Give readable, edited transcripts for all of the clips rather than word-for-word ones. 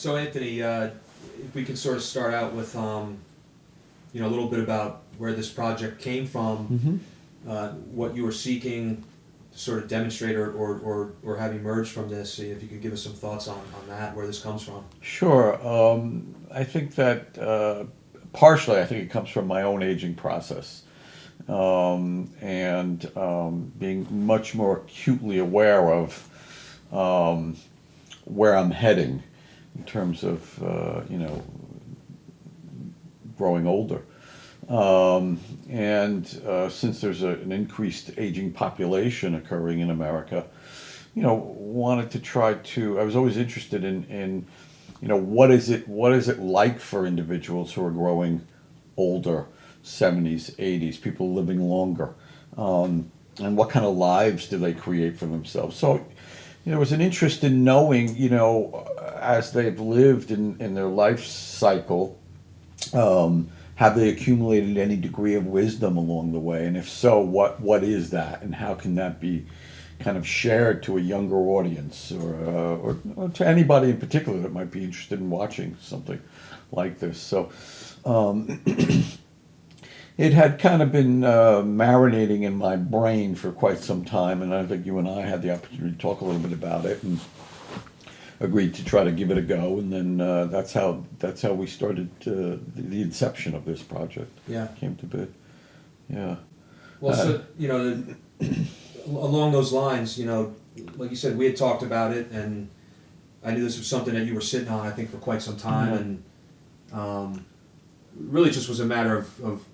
So Anthony, if we could sort of start out with, a little bit about where this project came from, what you were seeking to sort of demonstrate or have emerged from this. If you could give us some thoughts on that, where this comes from. Sure. I think that partially, I think it comes from my own aging process, and being much more acutely aware of where I'm heading in terms of growing older. And since there's an increased aging population occurring in America, wanted to try to. I was always interested in what is it like for individuals who are growing older, 70s, 80s, people living longer, and what kind of lives do they create for themselves? So, there was an interest in knowing, as they've lived in their life cycle, have they accumulated any degree of wisdom along the way? And if so, what is that? And how can that be kind of shared to a younger audience or to anybody in particular that might be interested in watching something like this? So it had kind of been marinating in my brain for quite some time, and I think you and I had the opportunity to talk a little bit about it and agreed to try to give it a go, and then that's how we started the inception of this project. Yeah, came to be. Yeah. Well, so along those lines, like you said, we had talked about it, and I knew this was something that you were sitting on, I think, for quite some time, and really just was a matter of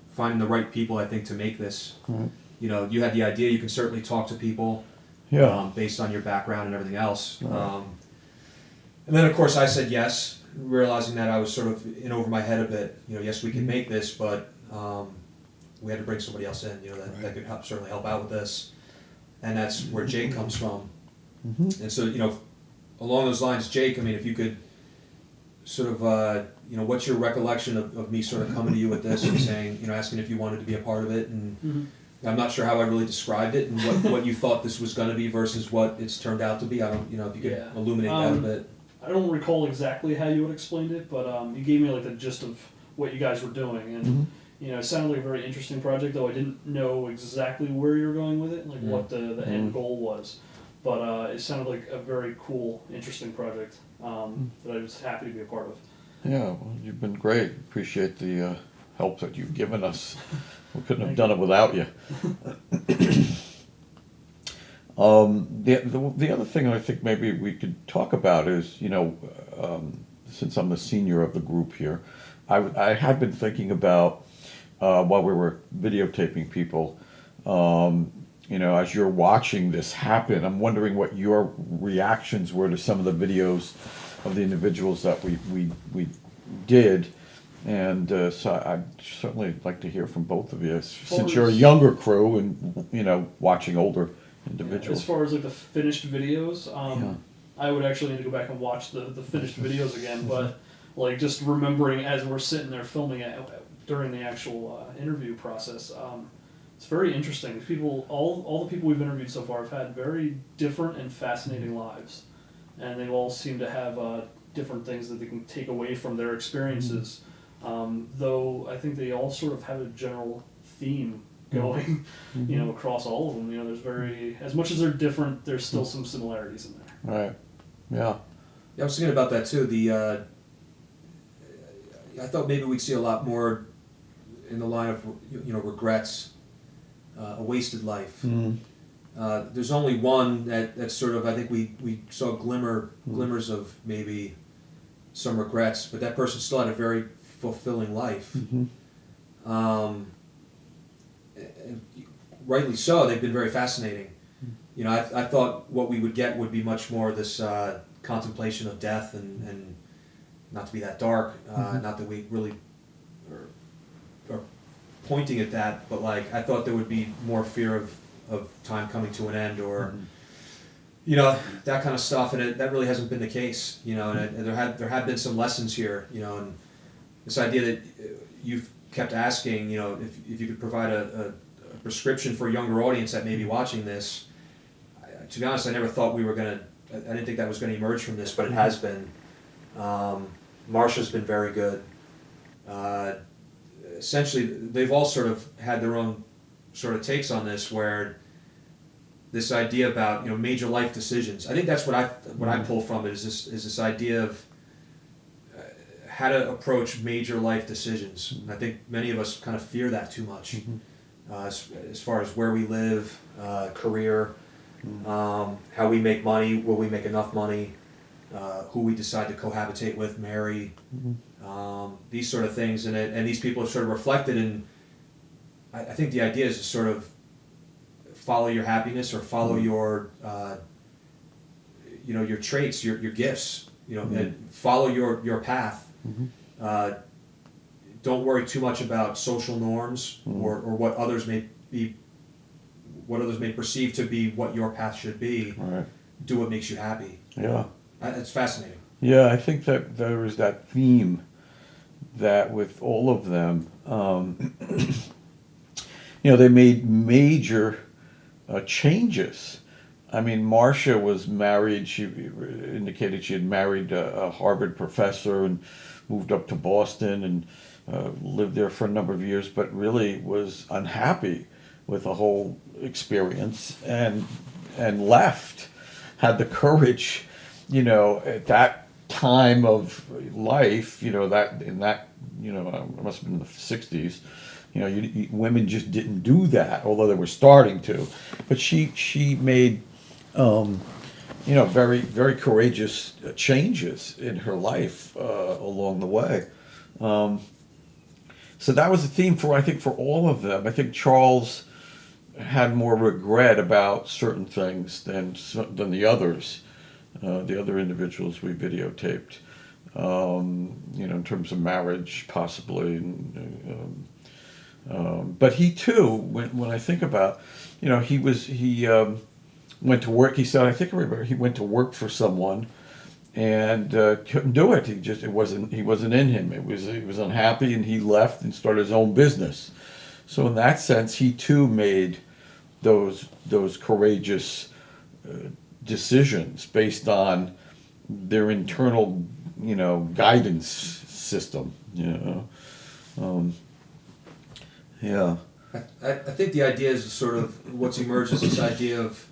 finding the right people, I think, to make this. Right. You had the idea. You can certainly talk to people, based on your background and everything else. Right. And then, of course, I said yes, realizing that I was sort of in over my head a bit. Yes, we can make this, but we had to bring somebody else in, that could certainly help out with this. And that's where Jake comes from. Mm-hmm. And so, along those lines, Jake, if you could sort of, what's your recollection of me sort of coming to you with this and saying, asking if you wanted to be a part of it, and I'm not sure how I really described it and what you thought this was going to be versus what it's turned out to be. I don't, if you could illuminate that a bit. I don't recall exactly how you would explain it, but you gave me like the gist of what you guys were doing, and it sounded like a very interesting project. Though I didn't know exactly where you were going with it, like what the end goal was. But it sounded like a very cool, interesting project that I was happy to be a part of. Yeah, well, you've been great. Appreciate the help that you've given us. We couldn't have done it without you. The other thing I think maybe we could talk about is, since I'm the senior of the group here, I had been thinking about, while we were videotaping people, as you're watching this happen, I'm wondering what your reactions were to some of the videos of the individuals that we did. And so I'd certainly like to hear from both of you, since you're a younger crew and, watching older individuals. As far as like the finished videos, I would actually need to go back and watch the finished videos again, but like just remembering as we're sitting there filming it during the actual interview process, it's very interesting. All the people we've interviewed so far have had very different and fascinating lives, and they all seem to have different things that they can take away from their experiences. Though I think they all sort of have a general theme going, across all of them. There's as much as they're different, there's still some similarities in there. Right. Yeah. Yeah, I was thinking about that too. I thought maybe we'd see a lot more in the line of regrets, a wasted life. There's only one that's sort of, I think we saw glimmers of maybe some regrets, but that person still had a very fulfilling life. And rightly so. They've been very fascinating. I thought what we would get would be much more this contemplation of death and not to be that dark, not that we really are pointing at that, but like I thought there would be more fear of time coming to an end, or that kind of stuff, and that really hasn't been the case. And there have been some lessons here. And this idea that you've kept asking, if you could provide a prescription for a younger audience that may be watching this. To be honest, I never thought I didn't think that was going to emerge from this, but it has been. Marsha's been very good. Essentially, they've all sort of had their own sort of takes on this, where this idea about major life decisions. I think that's what I pull from it is this idea of how to approach major life decisions. And I think many of us kind of fear that too much, as far as where we live, career, how we make money, will we make enough money, who we decide to cohabitate with, marry, these sort of things, and these people have sort of reflected in. I think the idea is to sort of follow your happiness or follow your, your traits, your gifts, and follow your path. Don't worry too much about social norms or what others may perceive to be what your path should be. Right. Do what makes you happy. Yeah. It's fascinating. Yeah, I think that there was that theme that with all of them, they made major changes. I mean, Marcia was married. She indicated she had married a Harvard professor and moved up to Boston and lived there for a number of years, but really was unhappy with the whole experience and left. Had the courage, at that time of life, that in that, it must have been the 60s. Women just didn't do that, although they were starting to. But she made, very, very courageous changes in her life along the way. So that was the theme I think, for all of them. I think Charles had more regret about certain things than the others, the other individuals we videotaped. In terms of marriage, possibly. But he too, when I think about, he went to work. He said, I think I remember, he went to work for someone, and couldn't do it. He wasn't in him. He was unhappy, and he left and started his own business. So in that sense, he too made those courageous decisions based on their internal, guidance system. Yeah. I think the idea is sort of what's emerged is this idea of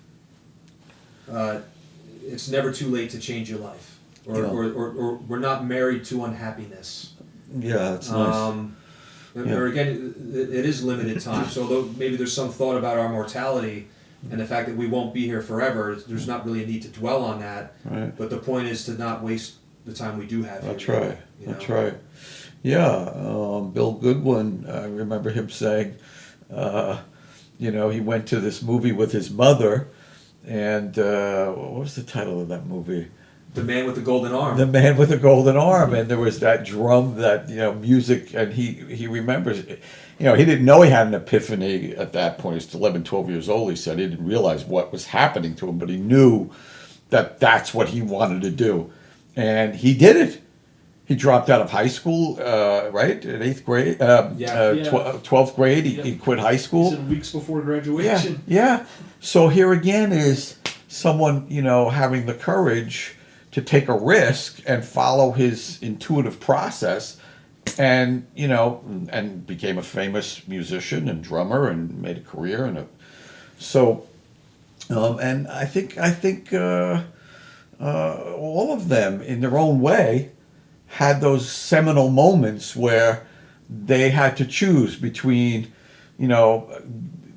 it's never too late to change your life, or we're not married to unhappiness. Yeah, that's nice. Or again, it is limited time. So although maybe there's some thought about our mortality and the fact that we won't be here forever, there's not really a need to dwell on that. Right. But the point is to not waste the time we do have here. That's right. That's right. Yeah, Bill Goodwin, I remember him saying, he went to this movie with his mother, and what was the title of that movie? The Man with the Golden Arm. The Man with the Golden Arm, and there was that drum, that music, and he remembers, he didn't know he had an epiphany at that point. He was 11, 12 years old. He said he didn't realize what was happening to him, but he knew that that's what he wanted to do, and he did it. He dropped out of high school, right, in 8th grade, 12th grade. He quit high school. He said weeks before graduation. Yeah. So here again is someone, having the courage to take a risk and follow his intuitive process, and and became a famous musician and drummer and made a career and I think all of them in their own way had those seminal moments where they had to choose between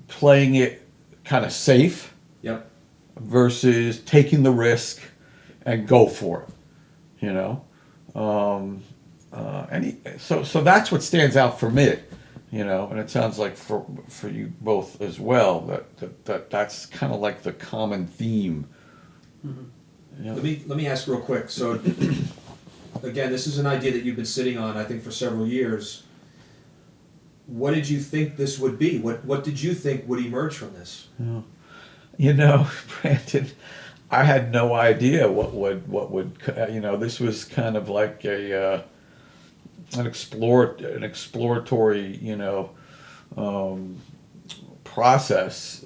playing it kind of safe, Yep. versus taking the risk and go for it, so that's what stands out for me, and it sounds like for you both as well, that's kind of like the common theme. Mm-hmm. Yeah. Let me ask real quick. So again, this is an idea that you've been sitting on, I think, for several years. What did you think this would be? What did you think would emerge from this? Brandon, I had no idea what would this was kind of like an exploratory process.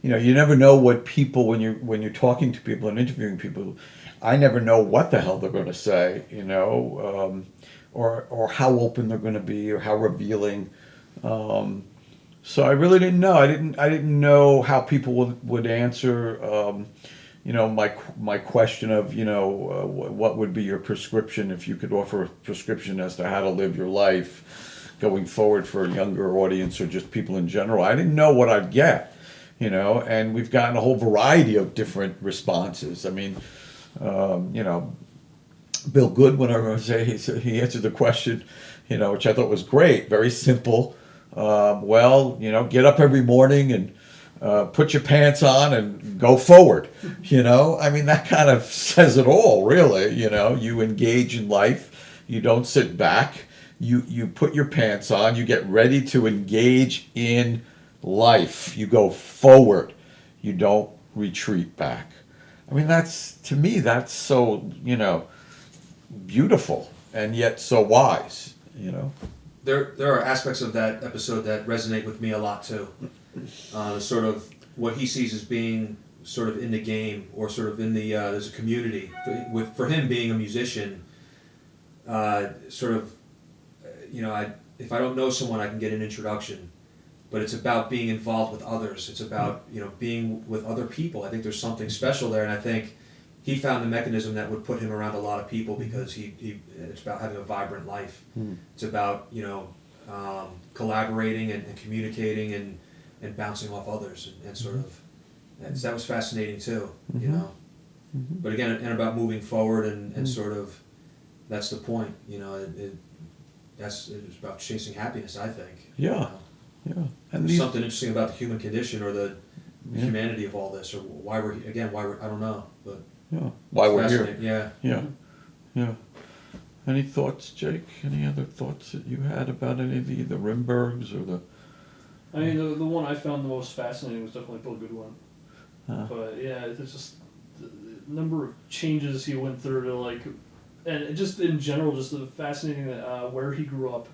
you never know what people, when you're talking to people and interviewing people, I never know what the hell they're going to say, or how open they're going to be, or how revealing. So I really didn't know. I didn't know how people would answer. My question of what would be your prescription if you could offer a prescription as to how to live your life going forward for a younger audience or just people in general. I didn't know what I'd get, and we've gotten a whole variety of different responses. I mean, Bill Goodwin, I remember say he answered the question, which I thought was great, very simple. Get up every morning and put your pants on and go forward. I mean, that kind of says it all, really. You engage in life, you don't sit back, you put your pants on, you get ready to engage in life, you go forward, you don't retreat back. I mean, to me, that's so, beautiful and yet so wise, There are aspects of that episode that resonate with me a lot too. Sort of what he sees as being sort of in the game, or sort of in the there's a community for him being a musician. If I don't know someone, I can get an introduction, but it's about being involved with others. It's about being with other people. I think there's something special there, and I think he found the mechanism that would put him around a lot of people because it's about having a vibrant life. It's about collaborating and communicating and bouncing off others and sort of that was fascinating too. But again, and about moving forward and sort of that's the point. It's about chasing happiness, I think. Yeah. And there's something interesting about the human condition or the humanity of all this, or why we're I don't know, but why we're here. Yeah. Any thoughts, Jake? Any other thoughts that you had about any of the Rimbergs or the? I mean, the one I found the most fascinating was definitely Bill Goodwin. But yeah, it's just the number of changes he went through to and just in general, just the fascinating where he grew up.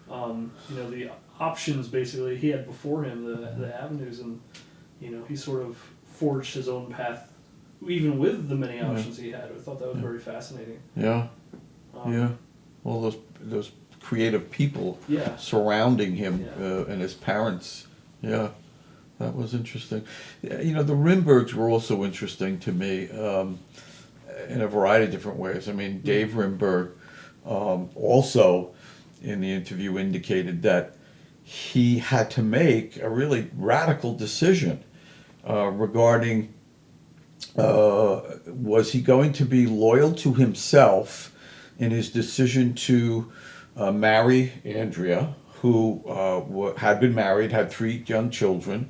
The options basically he had before him, the avenues, and he sort of forged his own path, even with the many options he had. I thought that was very fascinating. All those creative people surrounding him and his parents. That was interesting. The Rimbergs were also interesting to me in a variety of different ways. I mean, Dave Rimberg also in the interview indicated that he had to make a really radical decision regarding was he going to be loyal to himself in his decision to marry Andrea, who had been married, had 3 young children.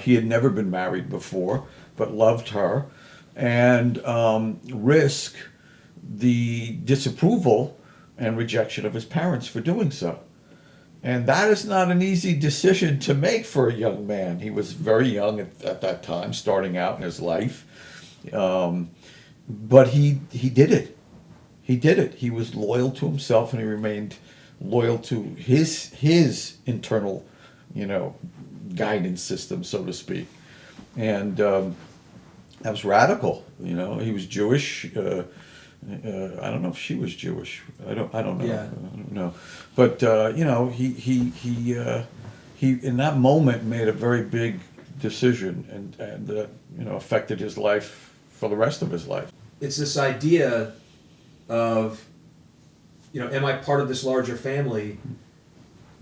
He had never been married before, but loved her, and risk the disapproval and rejection of his parents for doing so. And that is not an easy decision to make for a young man. He was very young at that time, starting out in his life. But he did it. He did it. He was loyal to himself, and he remained loyal to his internal, guidance system, so to speak. And that was radical. He was Jewish. I don't know if she was Jewish. I don't know. Yeah. I don't know. But he in that moment made a very big decision and affected his life for the rest of his life. It's this idea of am I part of this larger family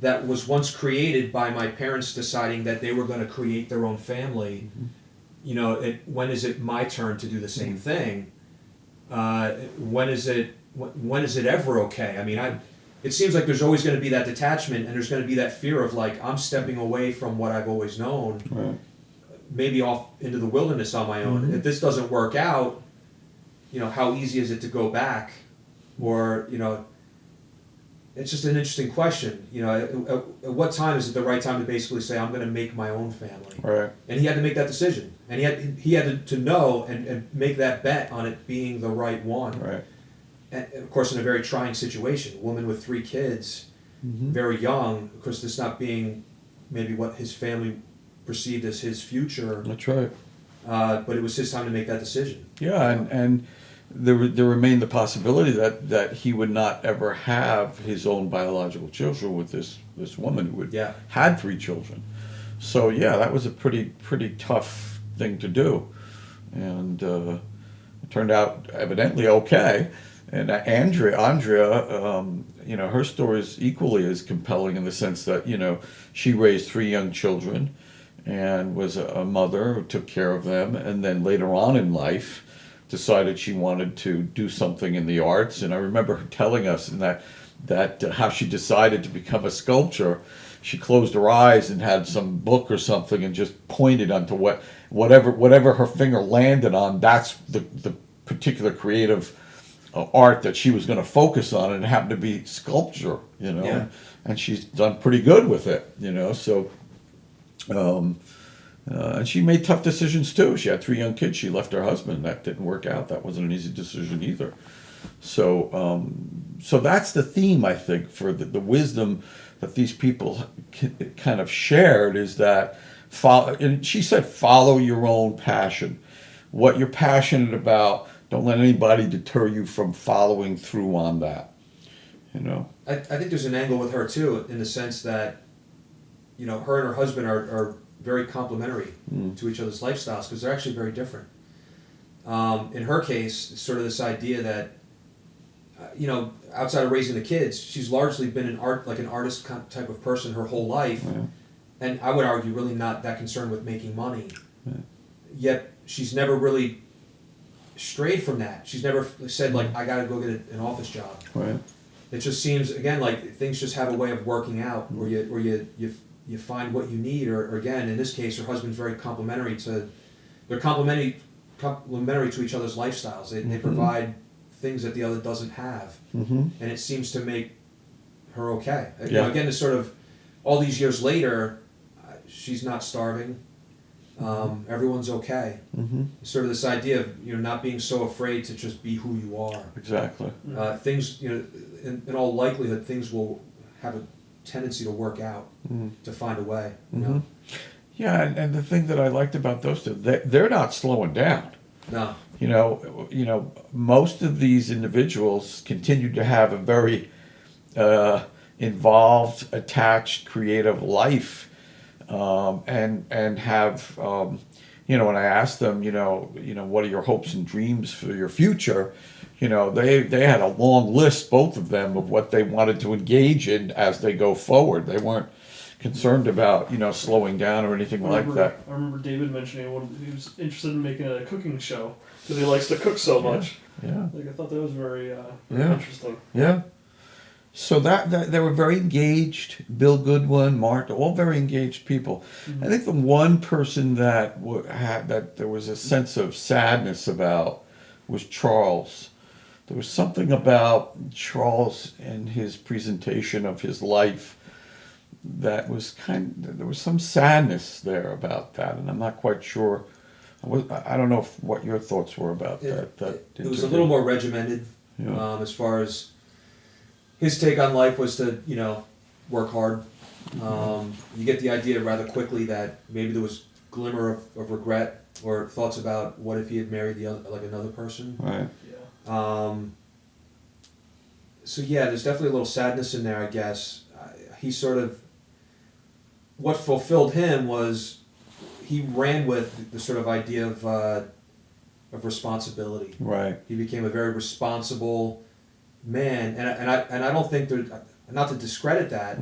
that was once created by my parents deciding that they were going to create their own family? When is it my turn to do the same thing? When is it ever okay? I mean, it seems like there's always going to be that detachment, and there's going to be that fear of I'm stepping away from what I've always known, Right. maybe off into the wilderness on my own. If this doesn't work out, how easy is it to go back? Or, it's just an interesting question. At what time is it the right time to basically say, I'm going to make my own family? Right. And he had to make that decision. And he had to know and make that bet on it being the right one. Right. And of course, in a very trying situation, a woman with 3 kids, very young, of course, this not being maybe what his family perceived as his future. That's right. But it was his time to make that decision. Yeah, and there remained the possibility that he would not ever have his own biological children with this woman who had 3 children. So yeah, that was a pretty tough thing to do, and it turned out evidently okay. And Andrea, her story is equally as compelling in the sense that she raised 3 young children and was a mother who took care of them, and then later on in life decided she wanted to do something in the arts. And I remember her telling us in that how she decided to become a sculptor. She closed her eyes and had some book or something and just pointed onto whatever her finger landed on. That's the particular creative art that she was going to focus on, and it happened to be sculpture, and she's done pretty good with it, so. And she made tough decisions too. She had 3 young kids. She left her husband. That didn't work out. That wasn't an easy decision either. So, so that's the theme, I think, for the wisdom that these people kind of shared is that and she said, follow your own passion. What you're passionate about, don't let anybody deter you from following through on that. I think there's an angle with her too, in the sense that, her and her husband are very complementary to each other's lifestyles, because they're actually very different. In her case, it's sort of this idea that, outside of raising the kids, she's largely been an artist type of person her whole life, and I would argue really not that concerned with making money. Yet she's never really strayed from that. She's never said I got to go get an office job. Right. It just seems again like things just have a way of working out, where you find what you need, or again in this case, her husband's very complementary to to each other's lifestyles. They provide things that the other doesn't have, and it seems to make her okay. Again, it's sort of all these years later, she's not starving. Everyone's okay. Sort of this idea of not being so afraid to just be who you are. Exactly. Things in all likelihood, things will have a tendency to work out, to find a way. Yeah, and the thing that I liked about those two, they're not slowing down. No. Most of these individuals continue to have a very involved, attached, creative life, and have when I asked them, what are your hopes and dreams for your future, they had a long list, both of them, of what they wanted to engage in as they go forward. They weren't concerned about slowing down or anything like that. I remember David mentioning he was interested in making a cooking show because he likes to cook so much. Yeah. I thought that was very interesting. Yeah. So that they were very engaged. Bill Goodwin, Mark, all very engaged people. I think the one person that there was a sense of sadness about was Charles. There was something about Charles and his presentation of his life that was there was some sadness there about that, and I'm not quite sure. I don't know what your thoughts were about that. It was a little more regimented, as far as his take on life was to work hard. You get the idea rather quickly that maybe there was glimmer of regret or thoughts about what if he had married another person. Right. So yeah, there's definitely a little sadness in there, I guess. He sort of, what fulfilled him was he ran with the sort of idea of responsibility. Right. He became a very responsible man, and I don't think not to discredit that.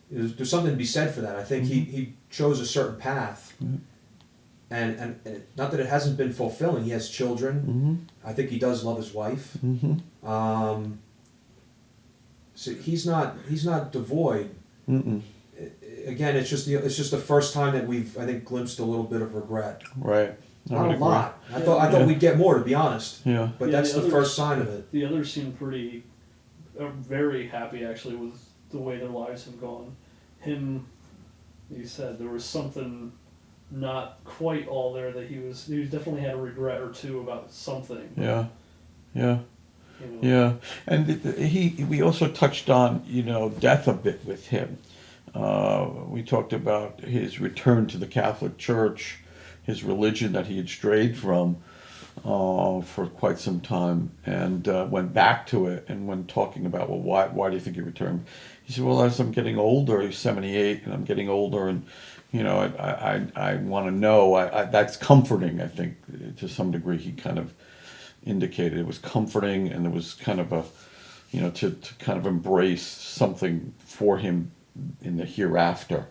There's something to be said for that. I think he chose a certain path. And not that it hasn't been fulfilling. He has children. I think he does love his wife. So he's not devoid. Again, it's just the first time that we've, I think, glimpsed a little bit of regret. Right. Not a lot. I thought we'd get more, to be honest. Yeah. But that's the first sign of it. The others seem very happy actually with the way their lives have gone. Him, he said there was something not quite all there, that he definitely had a regret or two about something. Yeah. Yeah, and we also touched on death a bit with him. We talked about his return to the Catholic Church, his religion that he had strayed from for quite some time, and went back to it. And when talking about, well, why do you think he returned? He said, well, as I'm getting older, he's 78, and I'm getting older, and I want to know. That's comforting, I think, to some degree. He kind of indicated it was comforting, and there was kind of a, to kind of embrace something for him in the hereafter.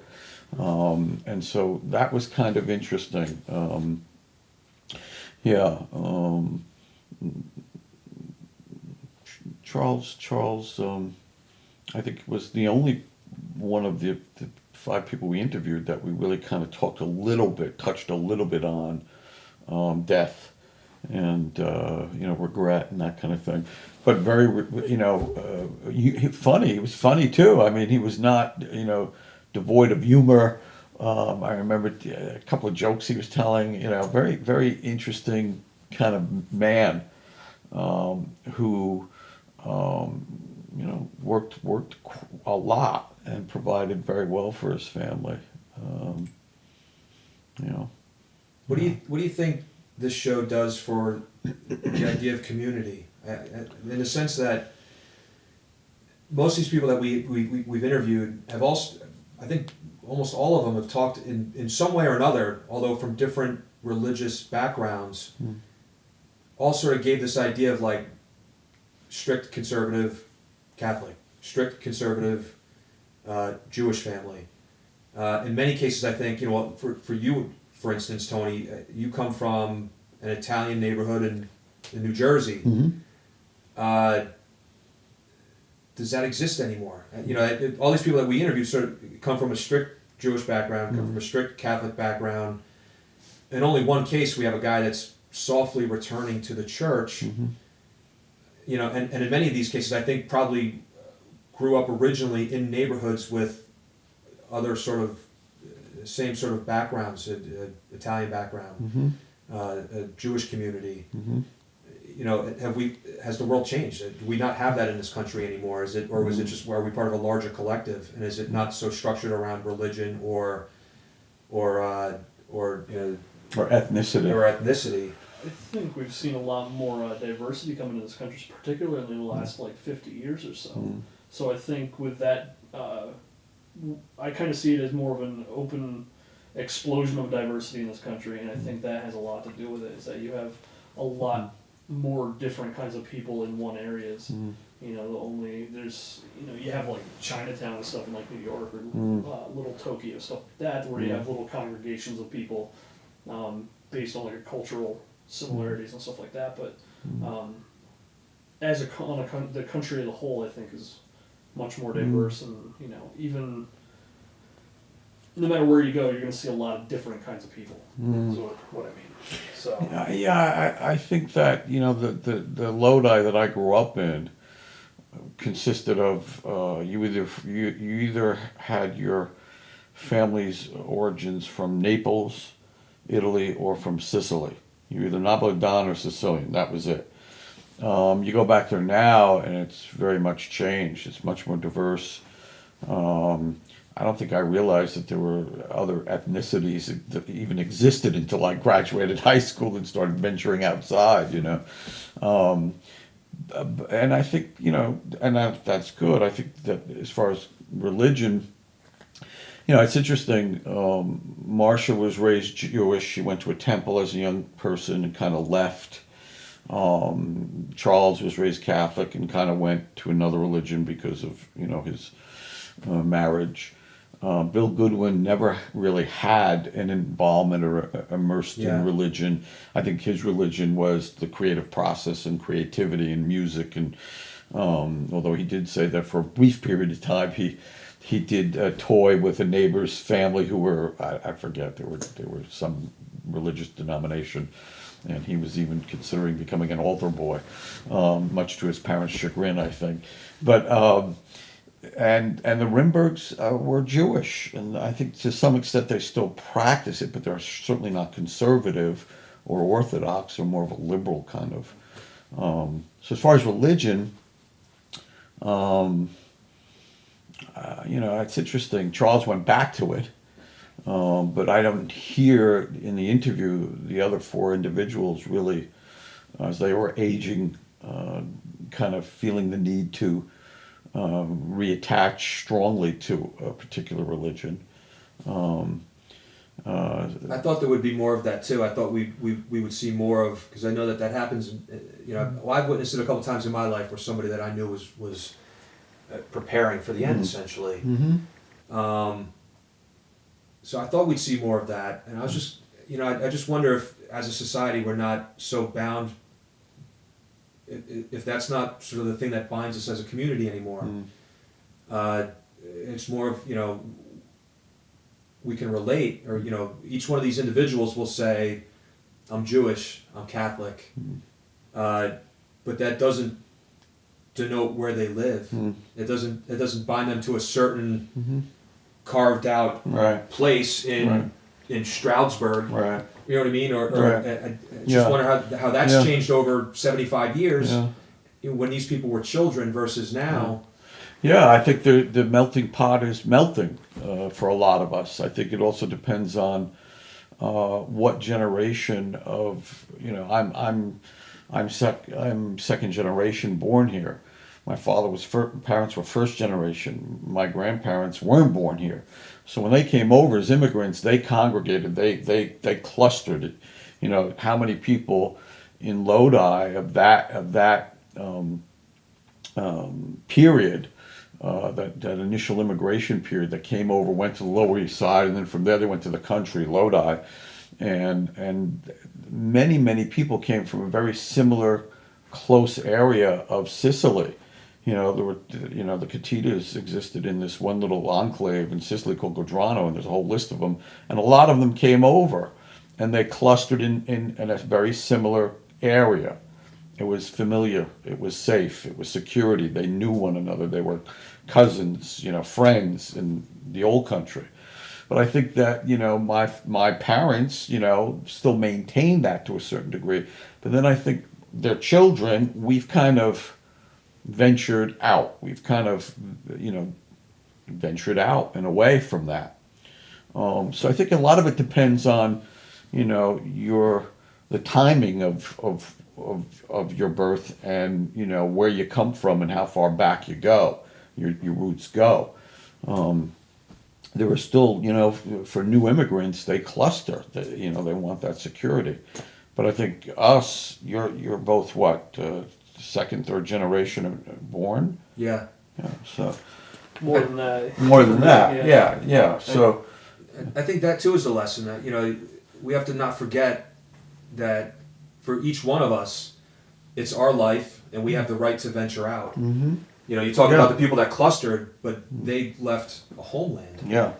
And so that was kind of interesting. Yeah. Charles, I think was the only one of the 5 people we interviewed that we really kind of touched a little bit on death and regret and that kind of thing. But very, funny. He was funny too. I mean, he was not, devoid of humor. I remember a couple of jokes he was telling. Very, very interesting kind of man who, worked a lot and provided very well for his family. What do you think this show does for the idea of community? In the sense that most of these people that we've interviewed have also, I think almost all of them have talked in some way or another, although from different religious backgrounds, all sort of gave this idea of like strict conservative Catholic, strict conservative Jewish family. In many cases, I think, for you, for instance, Tony, you come from an Italian neighborhood in New Jersey. Does that exist anymore? All these people that we interviewed sort of come from a strict Jewish background, come from a strict Catholic background. In only one case, we have a guy that's softly returning to the church. And in many of these cases, I think probably grew up originally in neighborhoods with other sort of same sort of backgrounds, Italian background, a Jewish community. Has the world changed? Do we not have that in this country anymore? Was it just, are we part of a larger collective? And is it not so structured around religion or ethnicity? I think we've seen a lot more diversity come into this country, particularly in the last 50 years or so. So I think with that, I kind of see it as more of an open explosion of diversity in this country, and I think that has a lot to do with it. Is that you have a lot more different kinds of people in one areas. You have like Chinatown and stuff in like New York or little Tokyo, stuff like that, where you have little congregations of people based on like cultural similarities and stuff like that. But as the country as a whole, I think is much more diverse, and even no matter where you go, you're going to see a lot of different kinds of people. Is what I mean. So I think that the Lodi that I grew up in consisted of you either had your family's origins from Naples, Italy, or from Sicily. You're either Napolitan or Sicilian. That was it. You go back there now, and it's very much changed. It's much more diverse. I don't think I realized that there were other ethnicities that even existed until I graduated high school and started venturing outside, and I think, that's good. I think that as far as religion, it's interesting. Marcia was raised Jewish. She went to a temple as a young person and kind of left. Charles was raised Catholic and kind of went to another religion because of, his marriage. Bill Goodwin never really had an involvement or immersed in religion. I think his religion was the creative process and creativity and music. And although he did say that for a brief period of time, he did toy with a neighbor's family who were, I forget, they were some religious denomination. And he was even considering becoming an altar boy, much to his parents' chagrin, I think. But and the Rimbergs were Jewish, and I think to some extent they still practice it, but they're certainly not conservative or Orthodox, or more of a liberal kind of. So as far as religion, It's interesting. Charles went back to it, but I don't hear in the interview the other four individuals really, as they were aging, kind of feeling the need to reattach strongly to a particular religion. I thought there would be more of that too. I thought we would see more of, because I know that happens. Well, I've witnessed it a couple times in my life where somebody that I knew was preparing for the end, essentially. So I thought we'd see more of that, and I was just, I just wonder if, as a society, we're not so bound. If that's not sort of the thing that binds us as a community anymore. It's more of, we can relate, or each one of these individuals will say, I'm Jewish, I'm Catholic, but that doesn't denote where they live. It doesn't bind them to a certain carved out place in Stroudsburg. Right. You know what I mean? Or I just wonder how that's changed over 75 years when these people were children versus now. Yeah, I think the melting pot is melting for a lot of us. I think it also depends on what generation of I'm second generation born here. My parents were first generation. My grandparents weren't born here, so when they came over as immigrants, they congregated. They clustered. How many people in Lodi of that period. That initial immigration period that came over, went to the Lower East Side, and then from there they went to the country, Lodi, and many people came from a very similar, close area of Sicily. There were the Cuttittas existed in this one little enclave in Sicily called Godrano, and there's a whole list of them, and a lot of them came over, and they clustered in a very similar area. It was familiar. It was safe. It was security. They knew one another. They were cousins, friends in the old country. But I think that, my parents, still maintain that to a certain degree. But then I think their children, we've kind of ventured out. We've kind of, ventured out and away from that. So I think a lot of it depends on, the timing of your birth and where you come from and how far back you go, your roots go. There are still, for new immigrants, they cluster. They want that security. But I think us, you're both what, second, third generation born? Yeah. So more than that. More than that. Yeah. So I think that too is a lesson that we have to not forget that for each one of us, it's our life, and we have the right to venture out. You talk about the people that clustered, but they left a homeland. Yeah.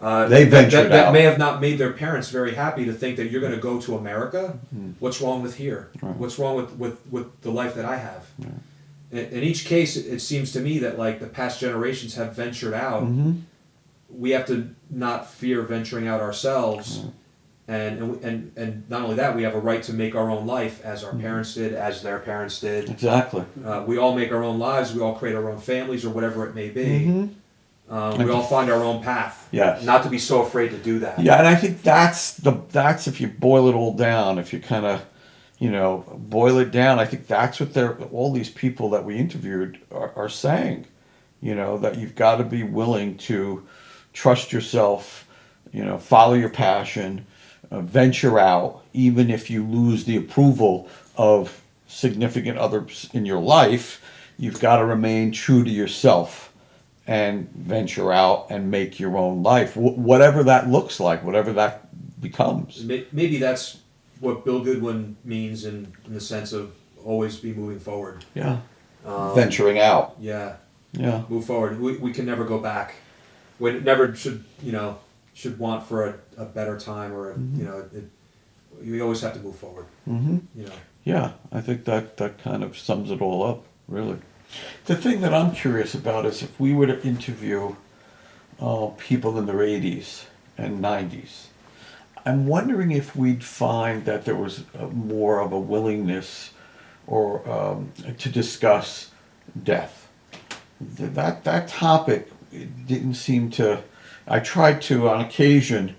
They ventured out. That may have not made their parents very happy to think that you're going to go to America. What's wrong with here? Right. What's wrong with the life that I have? In each case, it seems to me that the past generations have ventured out. We have to not fear venturing out ourselves. And not only that, we have a right to make our own life as our parents did, as their parents did. Exactly. We all make our own lives. We all create our own families or whatever it may be. We all find our own path. Yes. Not to be so afraid to do that. Yeah, and I think that's if you boil it all down, if you kind of, boil it down, I think that's what all these people that we interviewed are saying. That you've got to be willing to trust yourself, follow your passion, venture out, even if you lose the approval of significant others in your life. You've got to remain true to yourself and venture out and make your own life, whatever that looks like, whatever that becomes. Maybe that's what Bill Goodwin means in the sense of always be moving forward. Yeah. Venturing out. Yeah. Yeah. Move forward. We can never go back. We never should want for a better time or we always have to move forward. Yeah, I think that kind of sums it all up, really. The thing that I'm curious about is if we were to interview people in their 80s and 90s, I'm wondering if we'd find that there was more of a willingness or to discuss death. That topic it didn't seem to. I tried to on occasion,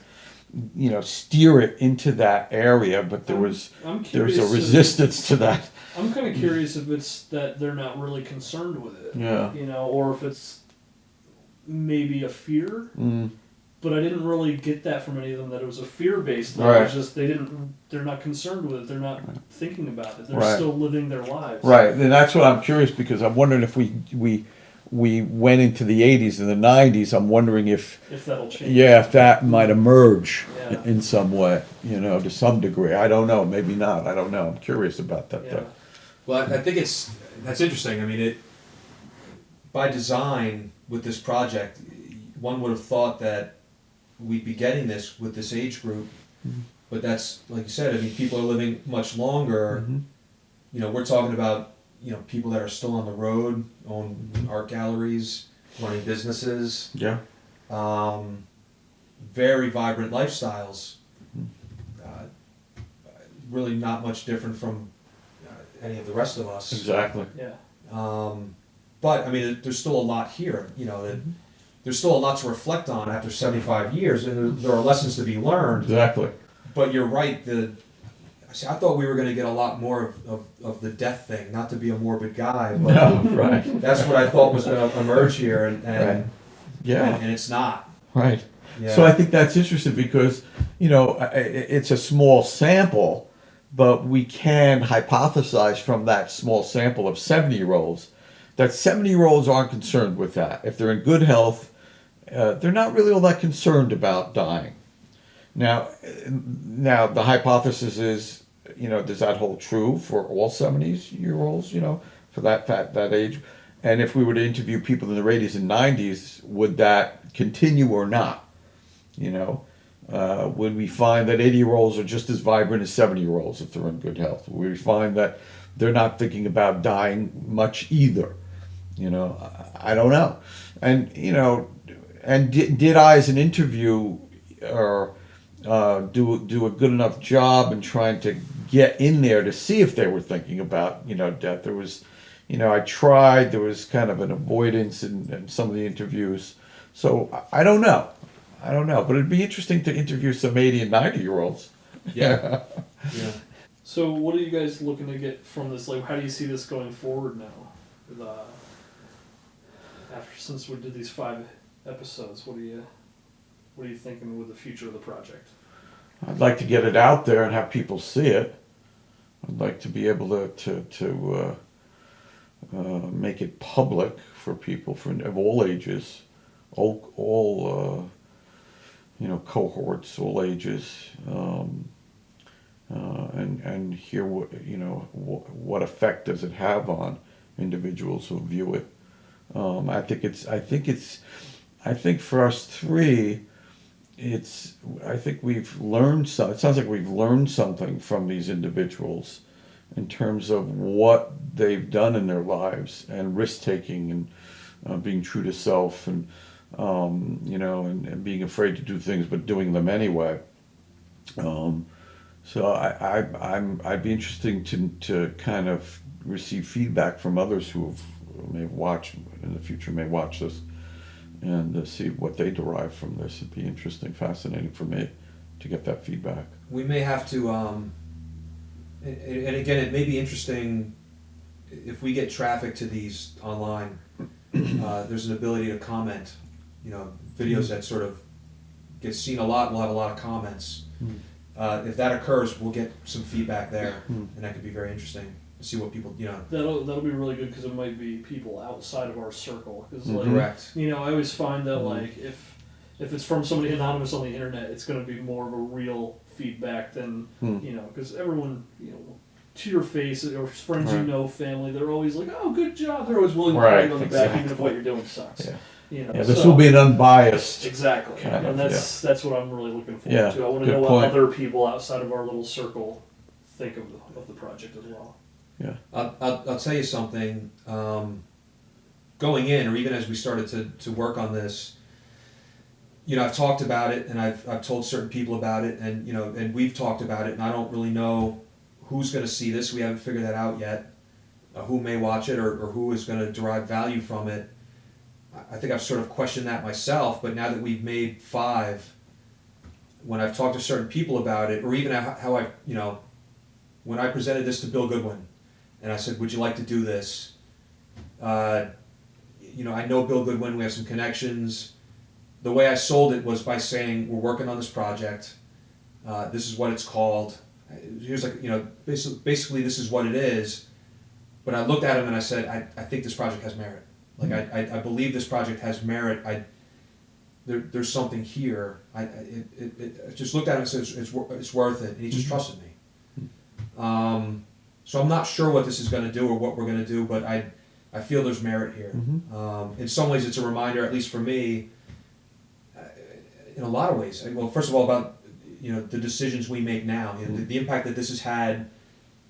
steer it into that area, but there was I'm a curious resistance to that. I'm kind of curious if it's that they're not really concerned with it. Yeah. Or if it's maybe a fear. But I didn't really get that from any of them, that it was a fear-based thing. Right. It's just they're not concerned with it. They're not thinking about it. They're Right. still living their lives. Right, and that's what I'm curious, because I'm wondering if we went into the 80s and the 90s. I'm wondering if that'll change. Yeah, if that might emerge Yeah. in some way, to some degree. I don't know, maybe not. I don't know. I'm curious about that Yeah. though. Well, I think that's interesting. I mean, by design with this project, one would have thought that we'd be getting this with this age group, but that's, like you said, I mean, people are living much longer. We're talking about, people that are still on the road, own art galleries, running businesses, Yeah. very vibrant lifestyles. Really not much different from any of the rest of us. Exactly. Yeah. But I mean, there's still a lot here. There's still a lot to reflect on after 75 years, and there are lessons to be learned. Exactly. But you're right. I thought we were going to get a lot more of the death thing. Not to be a morbid guy, but No, right. that's what I thought was going to emerge here, and Right. Yeah. and it's not. Right. Yeah. So I think that's interesting because, it's a small sample, but we can hypothesize from that small sample of 70-year-olds that 70-year-olds aren't concerned with that. If they're in good health, they're not really all that concerned about dying. Now the hypothesis is, does that hold true for all 70-year-olds, for that age? And if we were to interview people in their 80s and 90s, would that continue or not? Would we find that 80-year-olds are just as vibrant as 70-year-olds if they're in good health? Would we find that they're not thinking about dying much either? I don't know. And, and did I, as an interview, or do a good enough job in trying to get in there to see if they were thinking about, death? There was, I tried, there was kind of an avoidance in some of the interviews. So I don't know. But it'd be interesting to interview some 80 and 90-year-olds. Yeah. Yeah. So what are you guys looking to get from this? Like, how do you see this going forward now? Since we did these 5 episodes, what are you thinking with the future of the project? I'd like to get it out there and have people see it. I'd like to be able to make it public for people of all ages, all cohorts, all ages, and hear what effect does it have on individuals who view it. I think for us three, I think we've learned it sounds like we've learned something from these individuals in terms of what they've done in their lives, and risk-taking, and being true to self, and and being afraid to do things but doing them anyway. So I'd be interested to kind of receive feedback from others who may watch in the future, may watch this, and see what they derive from this. It'd be interesting, fascinating for me to get that feedback. We may have to, and again, it may be interesting if we get traffic to these online. There's an ability to comment. Videos that sort of get seen a lot will have a lot of comments. If that occurs, we'll get some feedback there, and that could be very interesting. See what people, That'll be really good, because it might be people outside of our circle. Cause correct. I always find that like if it's from somebody anonymous on the internet, it's going to be more of a real feedback than because everyone to your face, or friends family, they're always like, oh, good job. They're always willing to pat you on the back, even if what you're doing sucks. Yeah. This will be an unbiased. Exactly, kind of, and that's what I'm really looking forward to. I want to good know point. what other people outside of our little circle think of the project as well. Yeah. I'll tell you something. Going in, or even as we started to work on this, I've talked about it, and I've told certain people about it, and and we've talked about it, and I don't really know who's going to see this. We haven't figured that out yet. Who may watch it, or who is going to derive value from it. I think I've sort of questioned that myself, but now that we've made 5, when I've talked to certain people about it, or even how I, you know, when I presented this to Bill Goodwin, and I said, would you like to do this? You know, I know Bill Goodwin, we have some connections. The way I sold it was by saying, we're working on this project, this is what it's called, here's like, you know, basically this is what it is. But I looked at him and I said, I think this project has merit. Like, I believe this project has merit. There's something here. I just looked at him and said, it's worth it. And he just trusted me. So I'm not sure what this is going to do or what we're going to do, but I feel there's merit here. In some ways, it's a reminder, at least for me, in a lot of ways. Well, first of all, about, you know, the decisions we make now, you know, the impact that this has had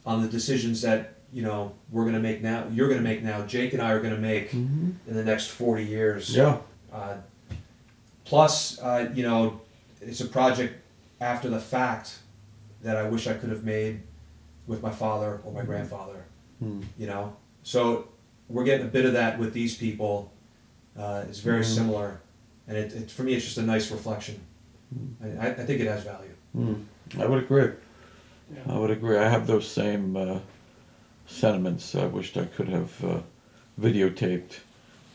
on the decisions that, you know, we're going to make now, you're going to make now, Jake and I are going to make in the next 40 years. Yeah. Plus, you know, it's a project after the fact that I wish I could have made with my father or my grandfather, you know. So we're getting a bit of that with these people. It's very similar, and it for me it's just a nice reflection. I think it has value. I would agree. Yeah. I would agree. I have those same sentiments. I wished I could have videotaped,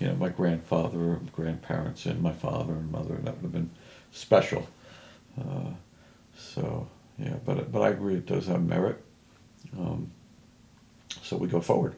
you know, my grandfather and grandparents and my father and mother. That would have been special. So yeah, but I agree it does have merit. So we go forward.